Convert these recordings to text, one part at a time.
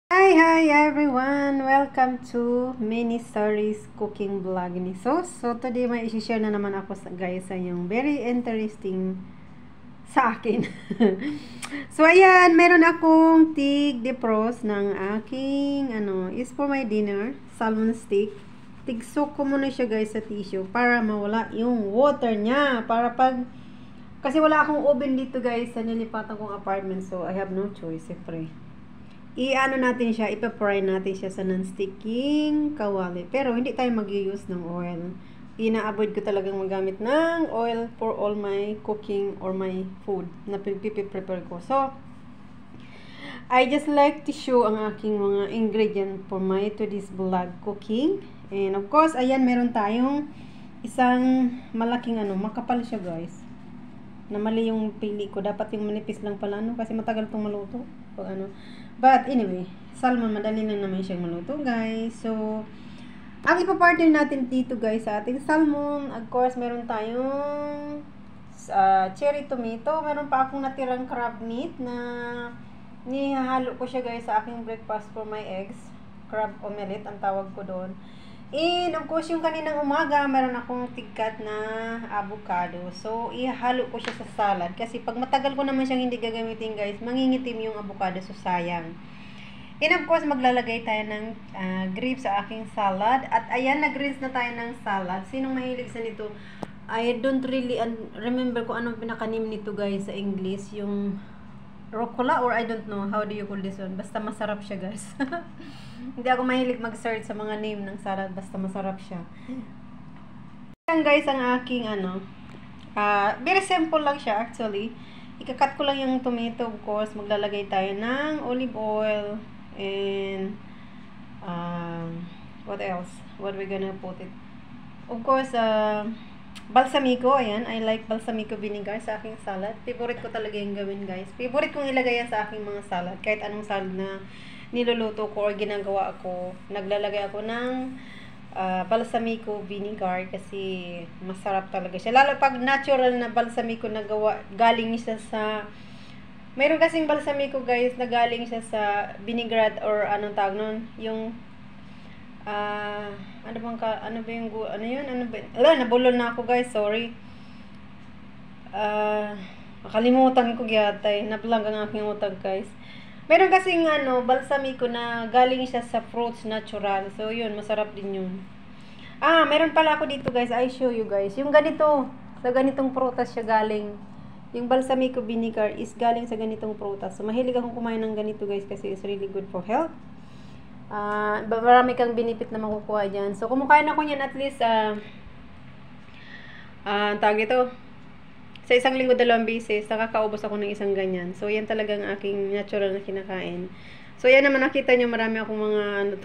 Hi everyone! Welcome to Mini Stories Cooking Vlog ni Sos. So today may i-share na naman ako guys sa yung very interesting sa akin. So ayan, meron akong tig defrost ng aking is for my dinner, salmon steak. Tigsok ko muna siya guys sa tissue para mawala yung water niya. Kasi wala akong oven dito guys sa nilipatan kong apartment, so I have no choice, siyempre. I-ano natin siya, ipa-fry natin siya sa non-sticking kawali. Pero hindi tayo mag-use ng oil. Ina-avoid ko talagang magamit ng oil for all my cooking or my food na prepare ko. So, I just like to show ang aking mga ingredient for my today's vlog cooking. And of course, ayan, meron tayong isang malaking makapal siya guys. Na mali yung pili ko. Dapat yung manipis lang pala, kasi matagal itong maluto. But anyway, salmon, madali lang naman siyang maluto, guys. So, ang ipapartner natin dito, guys, sa ating salmon, of course, meron tayong cherry tomato. Meron pa akong natirang crab meat na nihahalo ko siya, guys, sa aking breakfast for my eggs. Crab omelette, ang tawag ko doon. And of course, yung kaninang umaga, meron akong tigkat na avocado. So, ihalo ko siya sa salad. Kasi pag matagal ko naman siyang hindi gagamitin, guys, mangingitim yung avocado. So, sayang. And of course, maglalagay tayo ng grapes sa aking salad. At ayan, nag-rinse na tayo ng salad. Sinong mahilig sa nito? I don't really remember kung anong pinaka-name nito, guys, sa English. Yung rucola, or I don't know. How do you call this one? Basta masarap siya, guys. Hindi ako mahilig mag-search sa mga name ng salad, basta masarap siya. Ayan guys, ang aking very simple lang siya actually. Ikakat ko lang yung tomato, of course. Maglalagay tayo ng olive oil and what else? What we gonna put it? Of course, balsamico. Ayan, I like balsamico vinegar sa aking salad. Favorite ko talaga yung gawin, guys. Favorite kong ilagay yan sa aking mga salad. Kahit anong salad na niluluto ko or ginagawa ako, naglalagay ako ng balsamico vinegar kasi masarap talaga siya. Lalo pag natural na balsamico na galing siya sa, mayroon kasing balsamico guys na galing siya sa vinaigrette or anong tawag nun, yung nabulol na ako guys, sorry. Nakalimutan ko gyatay, nablang ang aking utang guys. Meron kasing balsamico na galing siya sa fruits natural. So, yun, masarap din yun. Meron pala ako dito, guys. I show you, guys. Yung ganito, sa ganitong prutas siya galing. Yung balsamico vinegar is galing sa ganitong prutas. So, mahilig akong kumain ng ganito, guys, kasi it's really good for health. Marami kang benefit na makukuha dyan. So, kumakain ako yan at least, tawag ito, sa isang linggo, 2 beses, nakakaubos ako ng isang ganyan. So, yan talagang aking natural na kinakain. So, yan naman nakita nyo, marami akong mga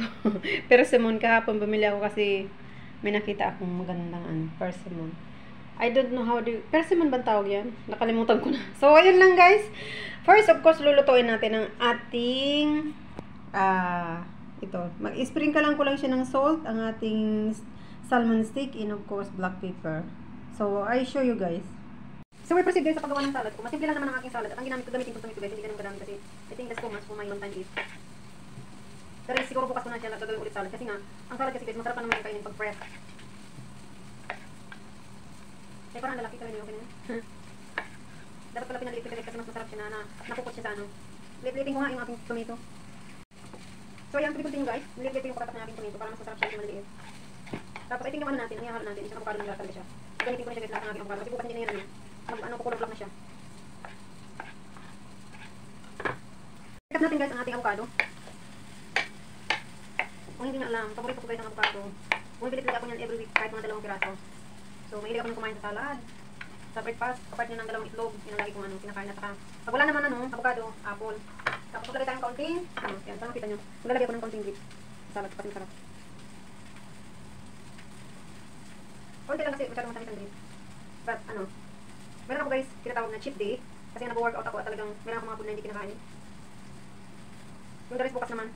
persimmon. Kahapon, bumili ako kasi may nakita akong magandang persimmon. I don't know how persimmon ba tawag yan? Nakalimutan ko na. So, ayun lang guys. First, of course, lulutuin natin ang ating, mag-sprinkle lang ko lang siya ng salt, ang ating salmon steak, and of course, black pepper. So, I show you guys. So, we proceed guys sa paggawa ng salad ko. Masimple lang naman ang aking salad. At ang gamitin ko sa ito guys, hindi ganun kadami kasi I think that's too much for my one time eat. Pero siguro bukas ko na siya gagawin ulit salad. Kasi nga, ang salad kasi guys, masarap pa naman yung kainin pag prep. Ay, parang lalaki talaga yung ganyan. Dapat pala pinaliit kasi mas masarap siya na napupot siya sa Liit-liitin ko nga yung aking tomato. So, ayan, pinipultin guys. Liit-liitin yung patatak ng aking tomato para mas masarap siya yung maliliit. Tapos, I think yung natin, ang ihahalo natin, isang avocado nila talaga siya. Gamitin ko na siya guys lahat ng aking avocado. Kasi bukas hindi na yan kukulog na siya. Cut natin guys ang ating avocado. Kung hindi na alam, paborito ko guys ang avocado. Bumibilit ako niyan every week kahit mga 2 piraso. So mahilig ako nang kumain sa salad. Sa breakfast, kapart niya ng 2 itlog, yun ang lagi kong kinakain at saka. Pag wala naman avocado, apple. Tapos maglagay tayo ng kaunting, yan, saan makita nyo. Maglalagay ako ng kaunting grapes. Salad kasi masarap. Kaunti lang kasi masyadong matamis ang grapes. But meron ako guys, tinatawag na cheat day. Kasi nag-workout ako at talagang meron ako mga food na hindi kinakain. Yung the rest bukas naman.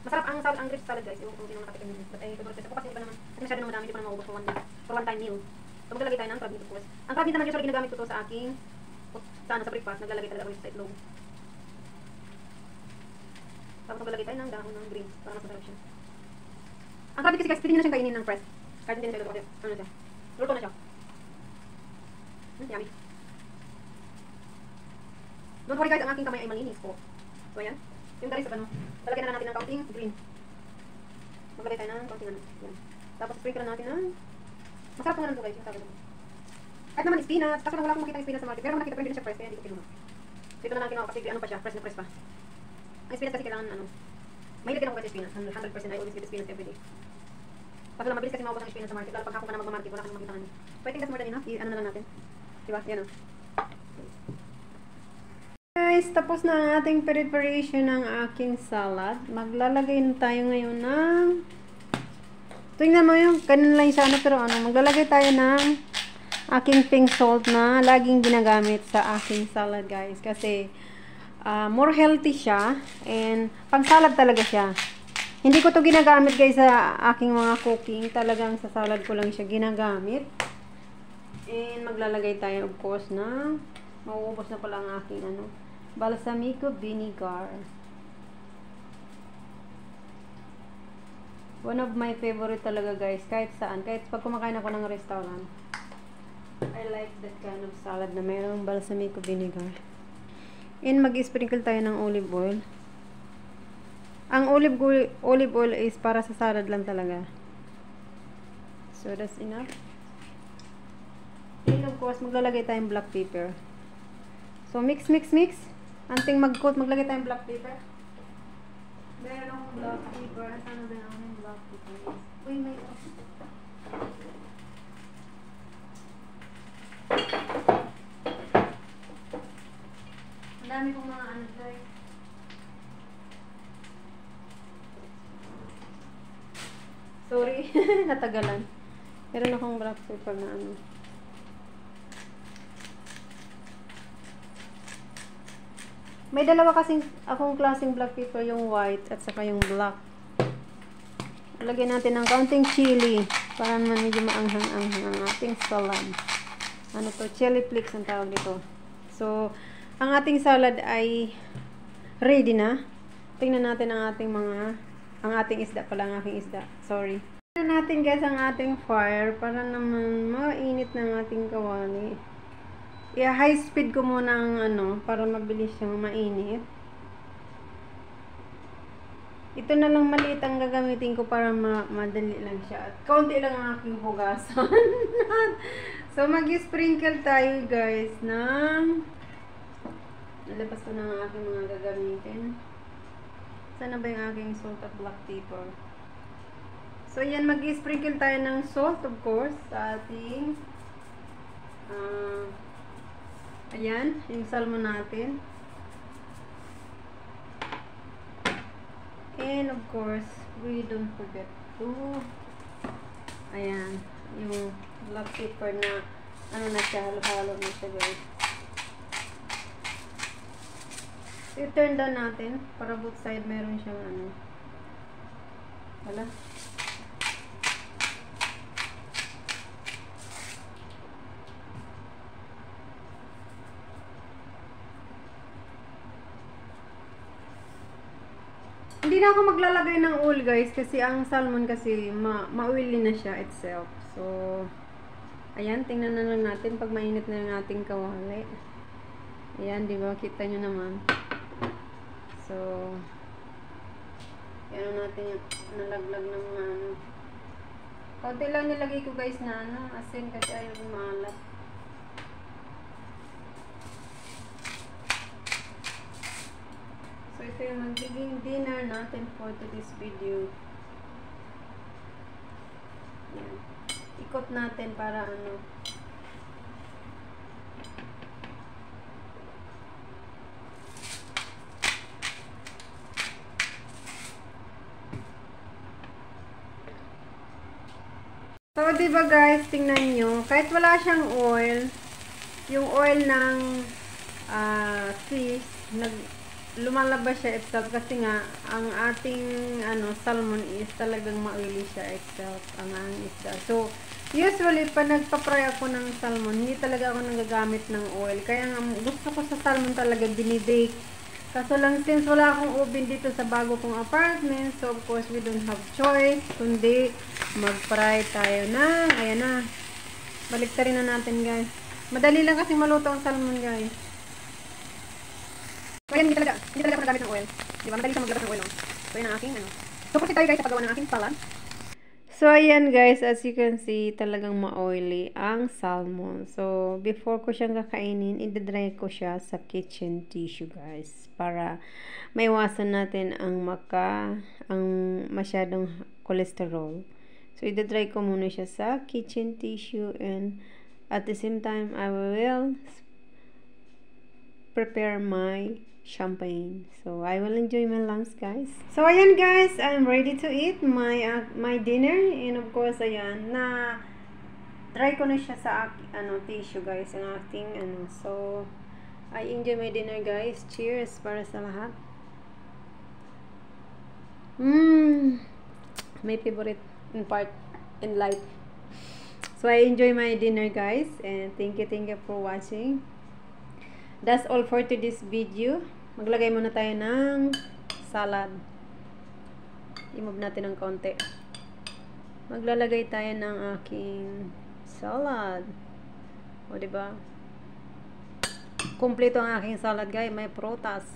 Masarap ang grapes salad guys. Yung kung sino nakatikin nyo. But ay, bukas yung iba naman. Kasi masyado naman madami, hindi ko na maubos for one time meal. So maglalagay tayo ng crab meat of course. Ang crab meat naman usually ginagamit ko to sa aking sa breakfast. Naglalagay talaga ako sa itlog. Tapos maglalagay tayo ng dahon ng green para mas masarap siya. Ang crab kasi guys, pwede nyo na siyang kainin ng fresh. Kahit hindi na siya luto kasi ano siya. Luto na siya. Yummy. Don't worry guys, ang aking kamay ay malinis po. So ayan. Yung garis sa ano. Lalagyan na natin ng kaunting green. Maglagay tayo ng kaunting ano. Yan. Tapos sprinkle natin ng masarap po nga lang po guys. Masarap po. Kahit naman spinach. Kaso wala akong makita yung spinach sa market. Pero nakita ko hindi siya fresh kaya hindi ko kinuha. Dito na lang kinuha kasi ano pa siya. Fresh na fresh pa. Ang spinach kasi kailangan ano. Mahilig din ako kasi spinach. 100% I always eat spinach every day. Kaso lang mabilis kasi maubos ang spinach sa market. Lalo pag hapon ka na magmamarket wala kang makita ano. So I think that's more than enough. Ano na lang natin. Diba? Yan o. Guys, tapos na ang ating preparation ng aking salad. Maglalagay na tayo ngayon ng tingnan mo yung kanina lang sana pero ano, maglalagay tayo ng aking pink salt na laging ginagamit sa aking salad guys kasi more healthy siya and pang salad talaga siya. Hindi ko to ginagamit guys sa aking mga cooking, talagang sa salad ko lang siya ginagamit. And maglalagay tayo of course na mauubos na pala ang aking ano balsamico vinegar. One of my favorite talaga guys, kahit saan, kahit pag kumakain ako ng restaurant. I like that kind of salad na mayroong balsamico vinegar. And mag-sprinkle tayo ng olive oil. Ang olive oil is para sa salad lang talaga. So that's enough. And of course, maglalagay tayong black pepper. So mix. Anting mag-coat, maglagay tayong black pepper. Meron akong black pepper. Sana din ako ng black pepper. Uy, may ang dami kong mga ano guys. Sorry, natagalan. Meron akong black pepper na ano. May dalawa kasing akong klaseng black pepper, yung white at saka yung black. Lagyan natin ng kaunting chili para naman medyo maanghang-anghang ang ating salad. Ano to? Chili flakes ang tawag dito. So, ang ating salad ay ready na. Tingnan natin ang ating isda pala, ang aking isda. Sorry. Tingnan natin guys ang ating fire para naman mainit ng ating kawali. High speed ko muna ang ano para mabilis siyang mainit. Ito na lang maliit ang gagamitin ko para madali lang siya. At kaunti lang ang aking hugasan. So mag-sprinkle tayo guys ng nalabas ko na ang aking mga gagamitin. Sana ba yung aking salt at black pepper? So yan, mag-sprinkle tayo ng salt of course sa ating ayan, yung salmon natin. And of course, we don't forget to ayan, yung black pepper na ano na siya, halo-halo na siya guys. So, i-turn down natin para both side meron siyang ano. Wala. Hindi na ako maglalagay ng oil guys kasi ang salmon kasi ma-oily na siya itself. So, ayan, tingnan na lang natin pag mainit na yung ating kawali. Ayan, di ba? Kita nyo naman. So, yan natin yung nalaglag ng mga ano. Kaunti lang nilagay ko guys na ano, asin kasi ayaw maalat. So, ito yung magiging dinner natin for today's video. Yan. Ikot natin para ano. So, diba guys, tingnan nyo, kahit wala siyang oil, yung oil ng fish, lumalabas siya itself kasi nga ang ating salmon is talagang ma-oily siya itself ang isda. So usually pag nagpa-fry ako ng salmon, hindi talaga ako nagagamit ng oil. Kaya nga gusto ko sa salmon talaga binibake Kaso lang since wala akong oven dito sa bago kong apartment, so of course we don't have choice kundi mag-fry tayo ng, ayan na. Baliktarin na natin guys. Madali lang kasi maluto ang salmon guys. So ayan, hindi talaga ako nagamit ng oil. Diba? Madali siya maglabas ng oil. So yan ang aking ano. So proceed tayo guys sa paggawa ng aking salad. So ayan guys, as you can see, talagang ma-oily ang salmon. So before ko siyang kakainin, i-dry ko siya sa kitchen tissue guys. Para maiwasan natin ang masyadong cholesterol. So i-dry ko muna siya sa kitchen tissue, and at the same time, I will prepare my champagne. So I will enjoy my lunch guys. So ayan guys, I'm ready to eat my dinner, and of course ayan na try ko na siya sa tissue guys, ang ating so I enjoy my dinner guys. Cheers para sa lahat. My favorite in life. So I enjoy my dinner guys, and thank you for watching. That's all for today's video. Maglagay muna tayo ng salad. I-move natin ng konti. Maglalagay tayo ng aking salad. O diba? Kompleto ang aking salad guys. May prutas.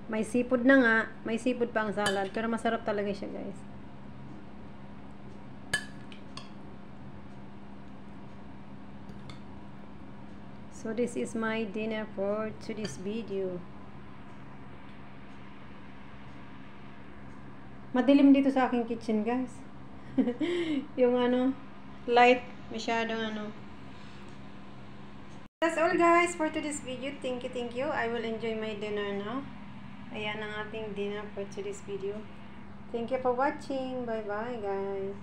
May seafood na nga. May seafood pa ang salad. Pero masarap talaga siya guys. So this is my dinner for today's video. Madilim dito sa aking kitchen guys. Yung light masyadong That's all guys for today's video. Thank you. I will enjoy my dinner now. Ayan ang ating dinner for today's video. Thank you for watching. Bye bye guys.